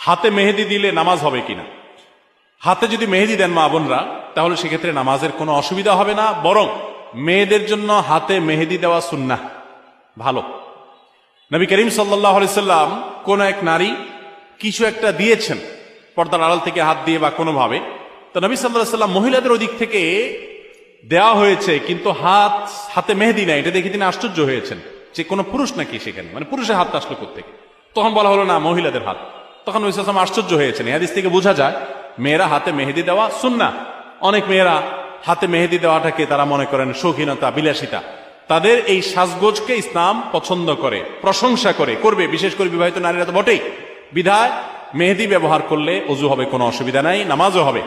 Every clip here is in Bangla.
হাতে মেহেদি দিলে নামাজ হবে কিনা। হাতে যদি মেহেদি দেন মা বোনরা, তাহলে সেক্ষেত্রে নামাজের কোনো অসুবিধা হবে না, বরং মেয়েদের জন্য হাতে মেহেদি দেওয়া সুন্নাহ, ভালো। নবী করিম সাল্লাল্লাহু আলাইহি সাল্লাম কোন এক নারী কিছু একটা দিয়েছেন পর্দার আড়াল থেকে হাত দিয়ে বা কোনোভাবে, তো নবী সাল্লাল্লাহু আলাইহি সাল্লাম মহিলাদের ওদিক থেকে দেওয়া হয়েছে কিন্তু হাতে মেহেদি নাই, এটা দেখে তিনি আশ্চর্য হয়েছেন যে কোনো পুরুষ নাকি সেখানে, মানে পুরুষের হাতটা আসলো কোত্থেকে। তখন বলা হলো না, মহিলাদের হাত। তখন নবী সাল্লাল্লাহু আলাইহি ওয়াসাল্লাম আশ্চর্য হয়েছেন। এই হাদিস থেকে বোঝা যায় মেয়েরা হাতে মেহেদি দেওয়া সুন্নাহ। অনেক মেয়েরা হাতে মেহেদি দেওয়াটাকে তারা মনে করেন শৌখিনতা, বিলাসিতা। তাদের এই সাজগোজকে ইসলাম পছন্দ করে, প্রশংসা করে, করবে, বিশেষ করে বিবাহিত নারীরা তো বটেই। বিধায় মেহেদি ব্যবহার করলে ওযু হবে, কোনো অসুবিধা নাই, নামাজও হবে।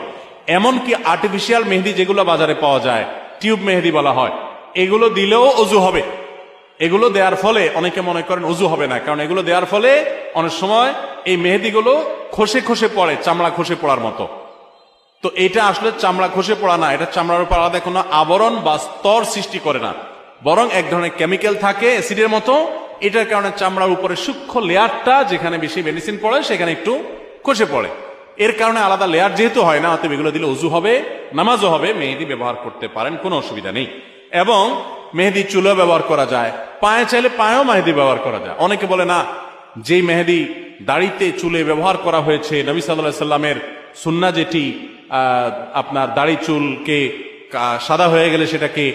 এমনকি আর্টিফিশিয়াল মেহেদি যেগুলো বাজারে পাওয়া যায়, টিউব মেহেদি বলা হয়, এগুলো দিলেও ওযু হবে। এগুলো দেওয়ার ফলে অনেকে মনে করেন ওযু হবে না, কারণ এগুলো দেওয়ার ফলে অনেক সময় এই মেহেদিগুলো খসে খসে পড়ে, চামড়া খসে পড়ার মতো। তো এটা আসলে চামড়া খসে পড়া না, এটা চামড়ার উপর আলাদা কোনো আবরণ বা স্তর সৃষ্টি করে না, বরং এক ধরনের কেমিক্যাল থাকে অ্যাসিডের মতো। এটার কারণে চামড়ার উপরে সূক্ষ্ম লেয়ারটা, যেখানে বেশি মেডিসিন পড়ে সেখানে একটু খসে পড়ে। এর কারণে আলাদা লেয়ার যেহেতু হয় না, অতএব এগুলো দিলে ওযু হবে, নামাজও হবে। মেহেদি ব্যবহার করতে পারেন, কোনো অসুবিধা নেই। এবং মেহেদি চুলে ব্যবহার করা যায়, পায়ে চাইলে পায়েও মেহেদি ব্যবহার করা যায়। অনেকে বলে না, যেই মেহেদি দাড়িতে চুলে ব্যবহার করা হয়েছে, নবী সাল্লাল্লাহু আলাইহি সাল্লামের সুন্নাহ যেটি আপনার দাড়ি চুলকে সাদা হয়ে গেলে সেটাকে